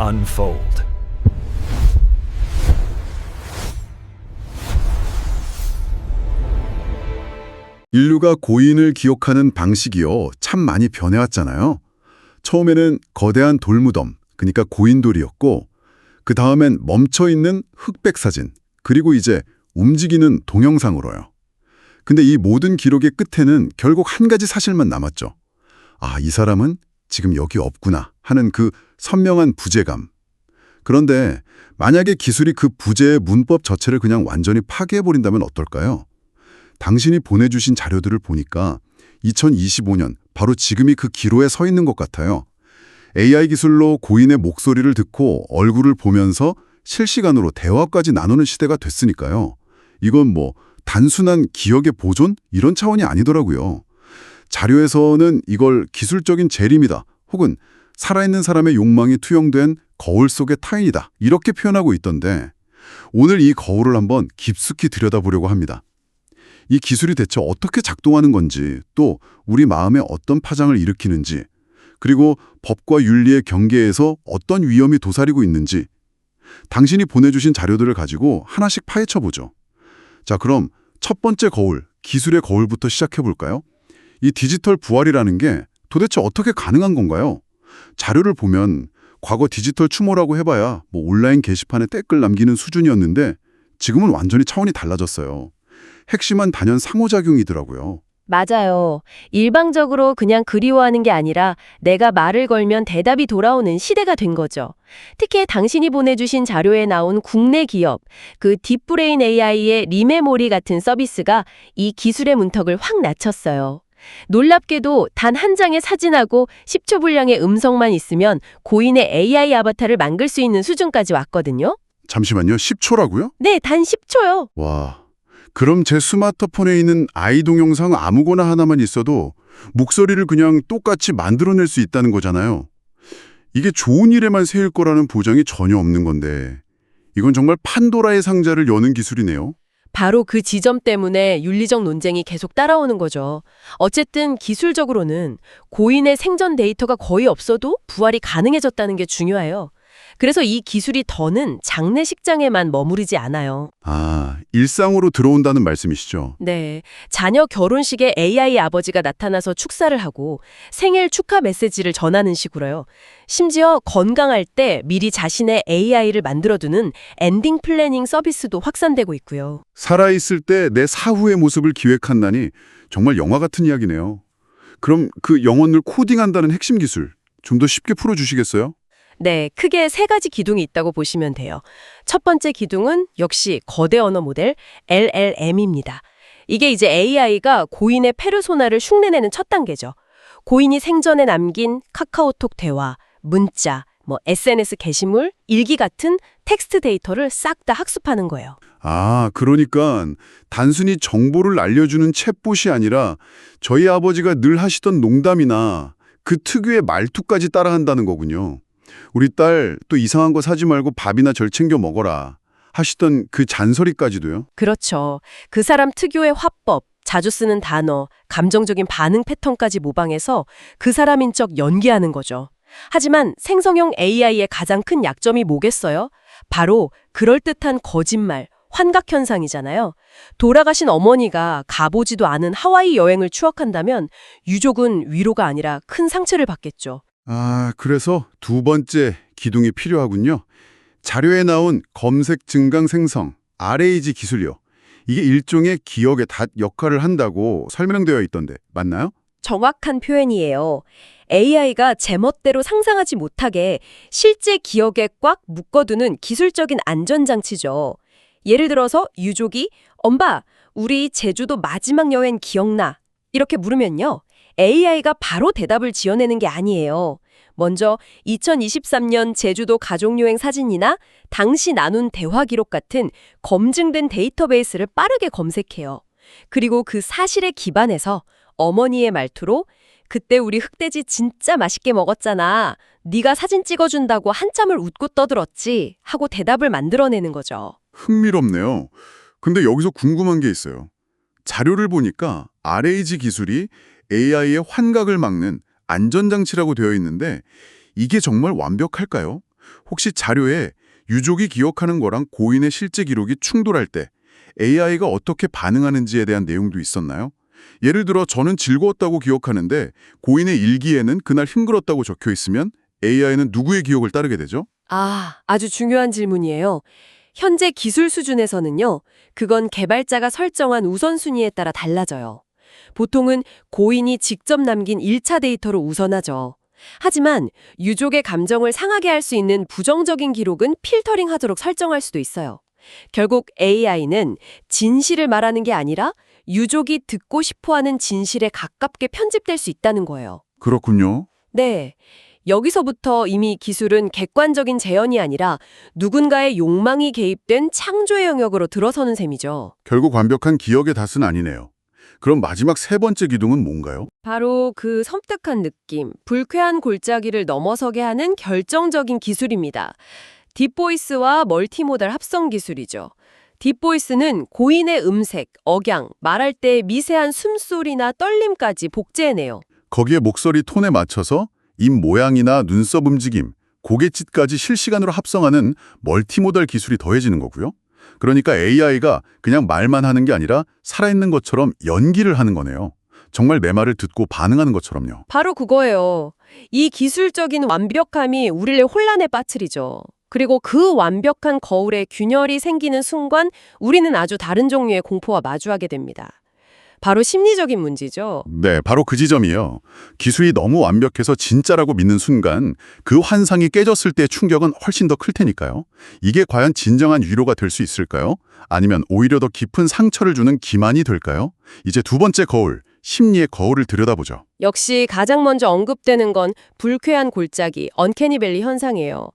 unfold. 인류가 고인을 기억하는 방식이요, 참 많이 변해왔잖아요. 처음에는 거대한 돌무덤, 그러니까 고인돌이었고, 그 다음엔 멈춰있는 흑백 사진, 그리고 이제 움직이는 동영상으로요. 근데 이 모든 기록의 끝에는 결국 한 가지 사실만 남았죠. 아, 이 사람은 지금 여기 없구나 하는 그 선명한 부재감. 그런데 만약에 기술이 그 부재의 문법 자체를 그냥 완전히 파괴해버린다면 어떨까요? 당신이 보내주신 자료들을 보니까 2025년, 바로 지금이 그 기로에 서 있는 것 같아요. AI 기술로 고인의 목소리를 듣고 얼굴을 보면서 실시간으로 대화까지 나누는 시대가 됐으니까요. 이건 뭐 단순한 기억의 보존? 이런 차원이 아니더라고요. 자료에서는 이걸 기술적인 재림이다, 혹은 살아있는 사람의 욕망이 투영된 거울 속의 타인이다, 이렇게 표현하고 있던데, 오늘 이 거울을 한번 깊숙이 들여다보려고 합니다. 이 기술이 대체 어떻게 작동하는 건지, 또 우리 마음에 어떤 파장을 일으키는지, 그리고 법과 윤리의 경계에서 어떤 위험이 도사리고 있는지, 당신이 보내주신 자료들을 가지고 하나씩 파헤쳐보죠. 자, 그럼 첫 번째 거울, 기술의 거울부터 시작해볼까요? 이 디지털 부활이라는 게 도대체 어떻게 가능한 건가요? 자료를 보면 과거 디지털 추모라고 해봐야 뭐 온라인 게시판에 댓글 남기는 수준이었는데, 지금은 완전히 차원이 달라졌어요. 핵심은 단연 상호작용이더라고요. 맞아요. 일방적으로 그냥 그리워하는 게 아니라 내가 말을 걸면 대답이 돌아오는 시대가 된 거죠. 특히 당신이 보내주신 자료에 나온 국내 기업, 그 딥브레인 AI의 리메모리 같은 서비스가 이 기술의 문턱을 확 낮췄어요. 놀랍게도 단 한 장의 사진하고 10초 분량의 음성만 있으면 고인의 AI 아바타를 만들 수 있는 수준까지 왔거든요. 잠시만요, 10초라고요? 네, 단 10초요. 와, 그럼 제 스마트폰에 있는 아이 동영상 아무거나 하나만 있어도 목소리를 그냥 똑같이 만들어낼 수 있다는 거잖아요. 이게 좋은 일에만 쓰일 거라는 보장이 전혀 없는 건데, 이건 정말 판도라의 상자를 여는 기술이네요. 바로 그 지점 때문에 윤리적 논쟁이 계속 따라오는 거죠. 어쨌든 기술적으로는 고인의 생전 데이터가 거의 없어도 부활이 가능해졌다는 게 중요해요. 그래서 이 기술이 더는 장례식장에만 머무르지 않아요. 아, 일상으로 들어온다는 말씀이시죠? 네, 자녀 결혼식에 AI 아버지가 나타나서 축사를 하고 생일 축하 메시지를 전하는 식으로요. 심지어 건강할 때 미리 자신의 AI를 만들어두는 엔딩 플래닝 서비스도 확산되고 있고요. 살아있을 때 내 사후의 모습을 기획한다니 정말 영화 같은 이야기네요. 그럼 그 영혼을 코딩한다는 핵심 기술, 좀 더 쉽게 풀어주시겠어요? 네, 크게 세 가지 기둥이 있다고 보시면 돼요. 첫 번째 기둥은 역시 거대 언어 모델 LLM입니다. 이게 이제 AI가 고인의 페르소나를 흉내내는 첫 단계죠. 고인이 생전에 남긴 카카오톡 대화, 문자, SNS 게시물, 일기 같은 텍스트 데이터를 싹 다 학습하는 거예요. 아, 그러니까 단순히 정보를 알려주는 챗봇이 아니라 저희 아버지가 늘 하시던 농담이나 그 특유의 말투까지 따라한다는 거군요. 우리 딸 또 이상한 거 사지 말고 밥이나 절 챙겨 먹어라 하시던 그 잔소리까지도요? 그렇죠. 그 사람 특유의 화법, 자주 쓰는 단어, 감정적인 반응 패턴까지 모방해서 그 사람인 척 연기하는 거죠. 하지만 생성형 AI의 가장 큰 약점이 뭐겠어요? 바로 그럴듯한 거짓말, 환각 현상이잖아요. 돌아가신 어머니가 가보지도 않은 하와이 여행을 추억한다면 유족은 위로가 아니라 큰 상처를 받겠죠. 아, 그래서 두 번째 기둥이 필요하군요. 자료에 나온 검색 증강 생성, RAG 기술이요. 이게 일종의 기억의 닷 역할을 한다고 설명되어 있던데 맞나요? 정확한 표현이에요. AI가 제멋대로 상상하지 못하게 실제 기억에 꽉 묶어두는 기술적인 안전장치죠. 예를 들어서 유족이 엄마, 우리 제주도 마지막 여행 기억나? 이렇게 물으면요. AI가 바로 대답을 지어내는 게 아니에요. 먼저 2023년 제주도 가족여행 사진이나 당시 나눈 대화 기록 같은 검증된 데이터베이스를 빠르게 검색해요. 그리고 그 사실에 기반해서 어머니의 말투로 그때 우리 흑돼지 진짜 맛있게 먹었잖아. 네가 사진 찍어준다고 한참을 웃고 떠들었지 하고 대답을 만들어내는 거죠. 흥미롭네요. 근데 여기서 궁금한 게 있어요. 자료를 보니까 RAG 기술이 AI의 환각을 막는 안전장치라고 되어 있는데 이게 정말 완벽할까요? 혹시 자료에 유족이 기억하는 거랑 고인의 실제 기록이 충돌할 때 AI가 어떻게 반응하는지에 대한 내용도 있었나요? 예를 들어 저는 즐거웠다고 기억하는데 고인의 일기에는 그날 힘들었다고 적혀 있으면 AI는 누구의 기억을 따르게 되죠? 아주 중요한 질문이에요. 현재 기술 수준에서는요, 그건 개발자가 설정한 우선순위에 따라 달라져요. 보통은 고인이 직접 남긴 1차 데이터로 우선하죠. 하지만 유족의 감정을 상하게 할 수 있는 부정적인 기록은 필터링하도록 설정할 수도 있어요. 결국 AI는 진실을 말하는 게 아니라 유족이 듣고 싶어하는 진실에 가깝게 편집될 수 있다는 거예요. 그렇군요. 네. 여기서부터 이미 기술은 객관적인 재현이 아니라 누군가의 욕망이 개입된 창조의 영역으로 들어서는 셈이죠. 결국 완벽한 기억의 닷은 아니네요. 그럼 마지막 세 번째 기둥은 뭔가요? 바로 그 섬뜩한 느낌, 불쾌한 골짜기를 넘어서게 하는 결정적인 기술입니다. 딥보이스와 멀티모달 합성 기술이죠. 딥보이스는 고인의 음색, 억양, 말할 때 미세한 숨소리나 떨림까지 복제해내요. 거기에 목소리 톤에 맞춰서 입 모양이나 눈썹 움직임, 고갯짓까지 실시간으로 합성하는 멀티모달 기술이 더해지는 거고요. 그러니까 AI가 그냥 말만 하는 게 아니라 살아있는 것처럼 연기를 하는 거네요. 정말 내 말을 듣고 반응하는 것처럼요. 바로 그거예요. 이 기술적인 완벽함이 우리를 혼란에 빠뜨리죠. 그리고 그 완벽한 거울에 균열이 생기는 순간 우리는 아주 다른 종류의 공포와 마주하게 됩니다. 바로 심리적인 문제죠. 네, 바로 그 지점이에요. 기술이 너무 완벽해서 진짜라고 믿는 순간 그 환상이 깨졌을 때의 충격은 훨씬 더 클 테니까요. 이게 과연 진정한 위로가 될 수 있을까요? 아니면 오히려 더 깊은 상처를 주는 기만이 될까요? 이제 두 번째 거울, 심리의 거울을 들여다보죠. 역시 가장 먼저 언급되는 건 불쾌한 골짜기, 언캐니밸리 현상이에요.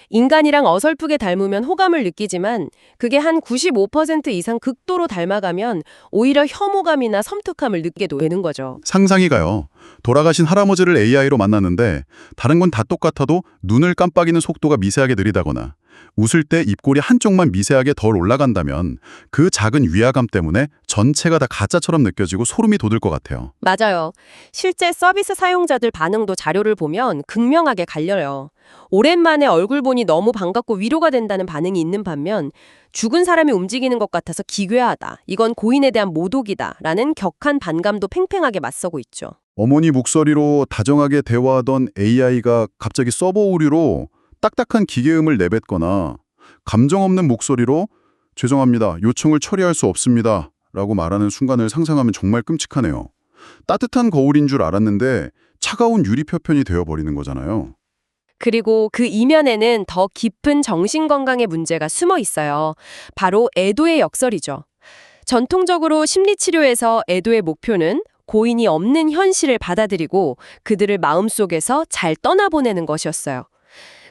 인간이랑 어설프게 닮으면 호감을 느끼지만 그게 한 95% 이상 극도로 닮아가면 오히려 혐오감이나 섬뜩함을 느끼게 되는 거죠. 상상이 가요. 돌아가신 할아버지를 AI로 만났는데 다른 건 다 똑같아도 눈을 깜빡이는 속도가 미세하게 느리다거나 웃을 때 입꼬리 한쪽만 미세하게 덜 올라간다면 그 작은 위화감 때문에 전체가 다 가짜처럼 느껴지고 소름이 돋을 것 같아요. 맞아요. 실제 서비스 사용자들 반응도 자료를 보면 극명하게 갈려요. 오랜만에 얼굴 보니 너무 반갑고 위로가 된다는 반응이 있는 반면 죽은 사람이 움직이는 것 같아서 기괴하다. 이건 고인에 대한 모독이다. 라는 격한 반감도 팽팽하게 맞서고 있죠. 어머니 목소리로 다정하게 대화하던 AI가 갑자기 서버 오류로 딱딱한 기계음을 내뱉거나 감정 없는 목소리로 죄송합니다. 요청을 처리할 수 없습니다. 라고 말하는 순간을 상상하면 정말 끔찍하네요. 따뜻한 거울인 줄 알았는데 차가운 유리표편이 되어버리는 거잖아요. 그리고 그 이면에는 더 깊은 정신건강의 문제가 숨어 있어요. 바로 애도의 역설이죠. 전통적으로 심리치료에서 애도의 목표는 고인이 없는 현실을 받아들이고 그들을 마음속에서 잘 떠나보내는 것이었어요.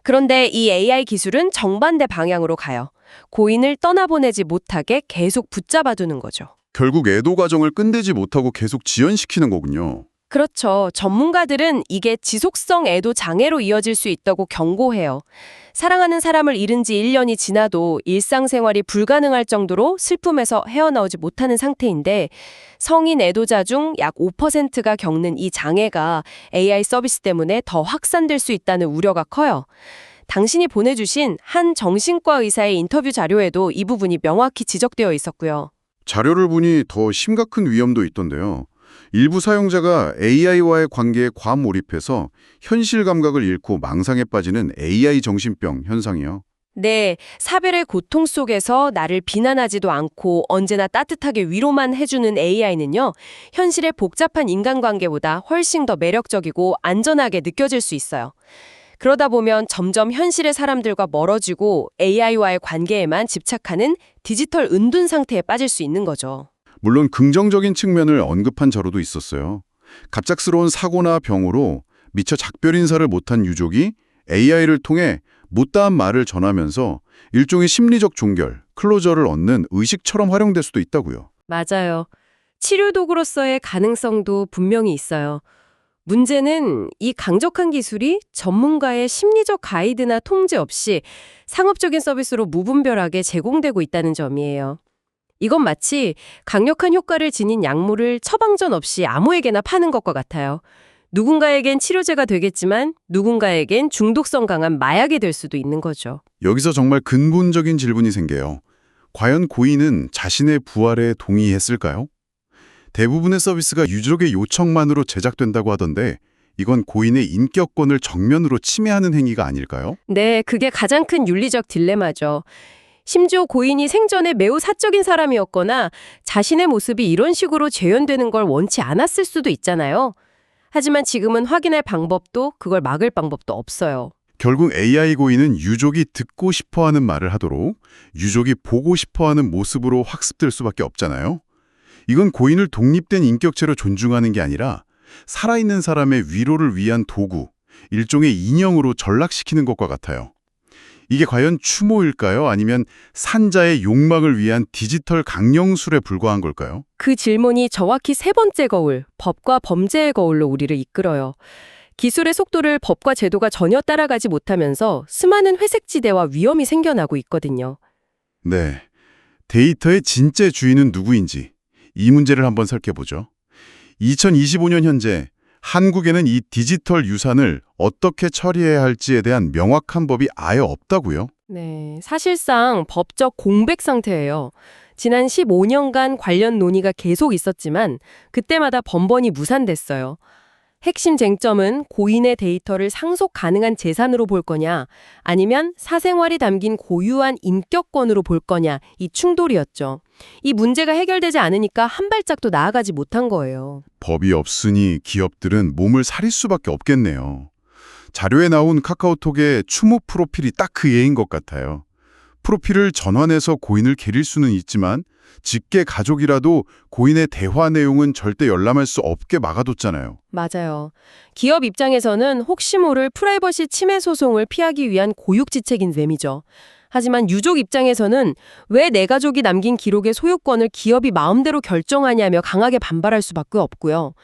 그런데 이 AI 기술은 정반대 방향으로 가요. 고인을 떠나보내지 못하게 계속 붙잡아두는 거죠. 결국 애도 과정을 끝내지 못하고 계속 지연시키는 거군요. 그렇죠. 전문가들은 이게 지속성 애도 장애로 이어질 수 있다고 경고해요. 사랑하는 사람을 잃은 지 1년이 지나도 일상생활이 불가능할 정도로 슬픔에서 헤어나오지 못하는 상태인데 성인 애도자 중 약 5%가 겪는 이 장애가 AI 서비스 때문에 더 확산될 수 있다는 우려가 커요. 당신이 보내주신 한 정신과 의사의 인터뷰 자료에도 이 부분이 명확히 지적되어 있었고요. 자료를 보니 더 심각한 위험도 있던데요. 일부 사용자가 AI와의 관계에 과몰입해서 현실 감각을 잃고 망상에 빠지는 AI 정신병 현상이요. 네, 사별의 고통 속에서 나를 비난하지도 않고 언제나 따뜻하게 위로만 해주는 AI는요, 현실의 복잡한 인간관계보다 훨씬 더 매력적이고 안전하게 느껴질 수 있어요. 그러다 보면 점점 현실의 사람들과 멀어지고 AI와의 관계에만 집착하는 디지털 은둔 상태에 빠질 수 있는 거죠. 물론 긍정적인 측면을 언급한 자료도 있었어요. 갑작스러운 사고나 병으로 미처 작별 인사를 못한 유족이 AI를 통해 못다한 말을 전하면서 일종의 심리적 종결, 클로저를 얻는 의식처럼 활용될 수도 있다고요. 맞아요. 치료 도구로서의 가능성도 분명히 있어요. 문제는 이 강력한 기술이 전문가의 심리적 가이드나 통제 없이 상업적인 서비스로 무분별하게 제공되고 있다는 점이에요. 이건 마치 강력한 효과를 지닌 약물을 처방전 없이 아무에게나 파는 것과 같아요. 누군가에겐 치료제가 되겠지만 누군가에겐 중독성 강한 마약이 될 수도 있는 거죠. 여기서 정말 근본적인 질문이 생겨요. 과연 고인은 자신의 부활에 동의했을까요? 대부분의 서비스가 유족의 요청만으로 제작된다고 하던데 이건 고인의 인격권을 정면으로 침해하는 행위가 아닐까요? 네, 그게 가장 큰 윤리적 딜레마죠. 심지어 고인이 생전에 매우 사적인 사람이었거나 자신의 모습이 이런 식으로 재현되는 걸 원치 않았을 수도 있잖아요. 하지만 지금은 확인할 방법도 그걸 막을 방법도 없어요. 결국 AI 고인은 유족이 듣고 싶어하는 말을 하도록 유족이 보고 싶어하는 모습으로 학습될 수밖에 없잖아요. 이건 고인을 독립된 인격체로 존중하는 게 아니라 살아있는 사람의 위로를 위한 도구, 일종의 인형으로 전락시키는 것과 같아요. 이게 과연 추모일까요? 아니면 산자의 욕망을 위한 디지털 강령술에 불과한 걸까요? 그 질문이 정확히 세 번째 거울, 법과 범죄의 거울로 우리를 이끌어요. 기술의 속도를 법과 제도가 전혀 따라가지 못하면서 수많은 회색지대와 위험이 생겨나고 있거든요. 네, 데이터의 진짜 주인은 누구인지 이 문제를 한번 살펴보죠. 2025년 현재 한국에는 이 디지털 유산을 어떻게 처리해야 할지에 대한 명확한 법이 아예 없다고요? 네, 사실상 법적 공백 상태예요. 지난 15년간 관련 논의가 계속 있었지만 그때마다 번번이 무산됐어요. 핵심 쟁점은 고인의 데이터를 상속 가능한 재산으로 볼 거냐, 아니면 사생활이 담긴 고유한 인격권으로 볼 거냐, 이 충돌이었죠. 이 문제가 해결되지 않으니까 한 발짝도 나아가지 못한 거예요. 법이 없으니 기업들은 몸을 사릴 수밖에 없겠네요. 자료에 나온 카카오톡의 추모 프로필이 딱 그 예인 것 같아요. 프로필을 전환해서 고인을 게릴 수는 있지만 직계 가족이라도 고인의 대화 내용은 절대 열람할 수 없게 막아뒀잖아요. 맞아요. 기업 입장에서는 혹시 모를 프라이버시 침해 소송을 피하기 위한 고육지책인 셈이죠. 하지만 유족 입장에서는 왜 내 가족이 남긴 기록의 소유권을 기업이 마음대로 결정하냐며 강하게 반발할 수밖에 없고요.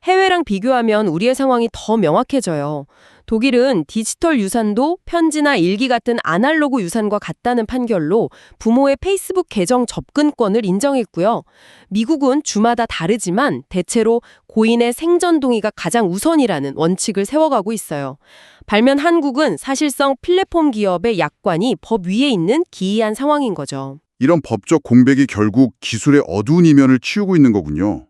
해외랑 비교하면 우리의 상황이 더 명확해져요. 독일은 디지털 유산도 편지나 일기 같은 아날로그 유산과 같다는 판결로 부모의 페이스북 계정 접근권을 인정했고요. 미국은 주마다 다르지만 대체로 고인의 생전 동의가 가장 우선이라는 원칙을 세워가고 있어요. 반면 한국은 사실상 플랫폼 기업의 약관이 법 위에 있는 기이한 상황인 거죠. 이런 법적 공백이 결국 기술의 어두운 이면을 치우고 있는 거군요.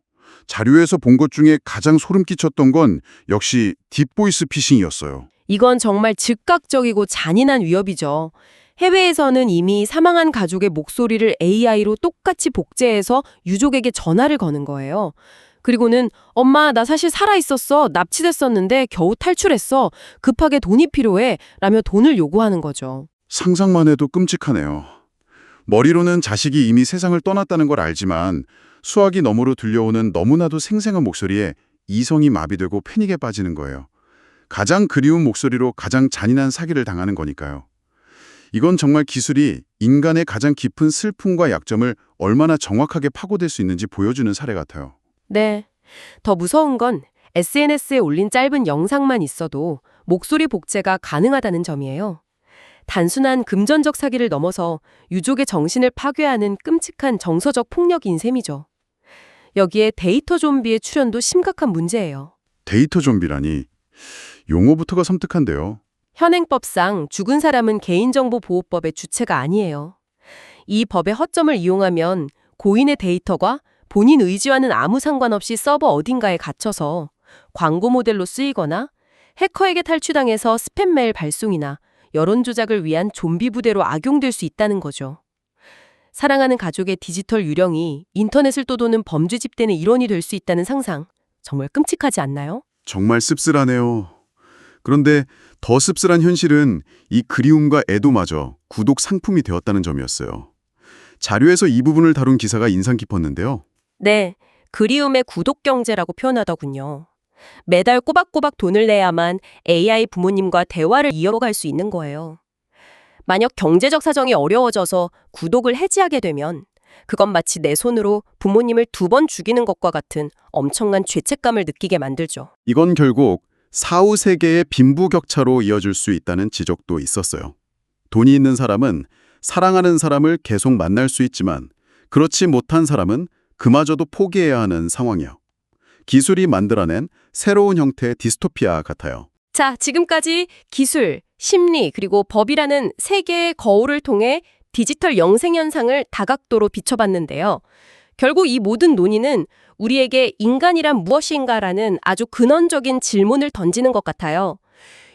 자료에서 본 것 중에 가장 소름 끼쳤던 건 역시 딥보이스 피싱이었어요. 이건 정말 즉각적이고 잔인한 위협이죠. 해외에서는 이미 사망한 가족의 목소리를 AI로 똑같이 복제해서 유족에게 전화를 거는 거예요. 그리고는 엄마 나 사실 살아있었어. 납치됐었는데 겨우 탈출했어. 급하게 돈이 필요해. 라며 돈을 요구하는 거죠. 상상만 해도 끔찍하네요. 머리로는 자식이 이미 세상을 떠났다는 걸 알지만 수화기 너머로 들려오는 너무나도 생생한 목소리에 이성이 마비되고 패닉에 빠지는 거예요. 가장 그리운 목소리로 가장 잔인한 사기를 당하는 거니까요. 이건 정말 기술이 인간의 가장 깊은 슬픔과 약점을 얼마나 정확하게 파고들 수 있는지 보여주는 사례 같아요. 네. 더 무서운 건 SNS에 올린 짧은 영상만 있어도 목소리 복제가 가능하다는 점이에요. 단순한 금전적 사기를 넘어서 유족의 정신을 파괴하는 끔찍한 정서적 폭력인 셈이죠. 여기에 데이터 좀비의 출현도 심각한 문제예요. 데이터 좀비라니 용어부터가 섬뜩한데요. 현행법상 죽은 사람은 개인정보보호법의 주체가 아니에요. 이 법의 허점을 이용하면 고인의 데이터가 본인 의지와는 아무 상관없이 서버 어딘가에 갇혀서 광고 모델로 쓰이거나 해커에게 탈취당해서 스팸 메일 발송이나 여론 조작을 위한 좀비 부대로 악용될 수 있다는 거죠. 사랑하는 가족의 디지털 유령이 인터넷을 떠도는 범죄 집단의 일원이 될 수 있다는 상상, 정말 끔찍하지 않나요? 정말 씁쓸하네요. 그런데 더 씁쓸한 현실은 이 그리움과 애도마저 구독 상품이 되었다는 점이었어요. 자료에서 이 부분을 다룬 기사가 인상 깊었는데요. 네, 그리움의 구독 경제라고 표현하더군요. 매달 꼬박꼬박 돈을 내야만 AI 부모님과 대화를 이어갈 수 있는 거예요. 만약 경제적 사정이 어려워져서 구독을 해지하게 되면 그건 마치 내 손으로 부모님을 2번 죽이는 것과 같은 엄청난 죄책감을 느끼게 만들죠. 이건 결국 사후 세계의 빈부격차로 이어질 수 있다는 지적도 있었어요. 돈이 있는 사람은 사랑하는 사람을 계속 만날 수 있지만 그렇지 못한 사람은 그마저도 포기해야 하는 상황이요. 기술이 만들어낸 새로운 형태의 디스토피아 같아요. 자, 지금까지 기술, 심리, 그리고 법이라는 세 개의 거울을 통해 디지털 영생 현상을 다각도로 비춰봤는데요. 결국 이 모든 논의는 우리에게 인간이란 무엇인가라는 아주 근원적인 질문을 던지는 것 같아요.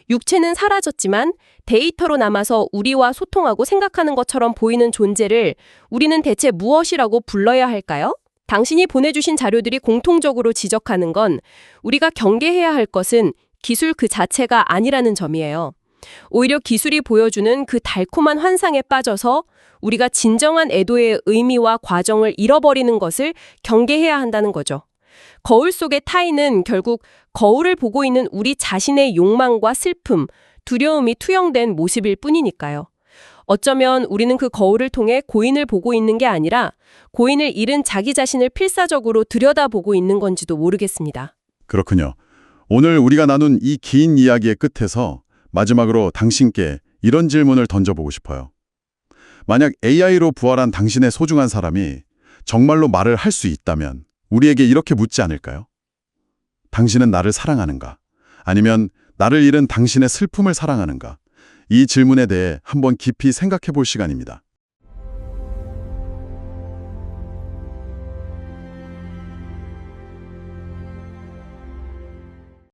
육체는 사라졌지만 데이터로 남아서 우리와 소통하고 생각하는 것처럼 보이는 존재를 우리는 대체 무엇이라고 불러야 할까요? 당신이 보내주신 자료들이 공통적으로 지적하는 건 우리가 경계해야 할 것은 기술 그 자체가 아니라는 점이에요. 오히려 기술이 보여주는 그 달콤한 환상에 빠져서 우리가 진정한 애도의 의미와 과정을 잃어버리는 것을 경계해야 한다는 거죠. 거울 속의 타인은 결국 거울을 보고 있는 우리 자신의 욕망과 슬픔, 두려움이 투영된 모습일 뿐이니까요. 어쩌면 우리는 그 거울을 통해 고인을 보고 있는 게 아니라 고인을 잃은 자기 자신을 필사적으로 들여다보고 있는 건지도 모르겠습니다. 그렇군요. 오늘 우리가 나눈 이 긴 이야기의 끝에서 마지막으로 당신께 이런 질문을 던져보고 싶어요. 만약 AI로 부활한 당신의 소중한 사람이 정말로 말을 할 수 있다면 우리에게 이렇게 묻지 않을까요? 당신은 나를 사랑하는가? 아니면 나를 잃은 당신의 슬픔을 사랑하는가? 이 질문에 대해 한번 깊이 생각해 볼 시간입니다.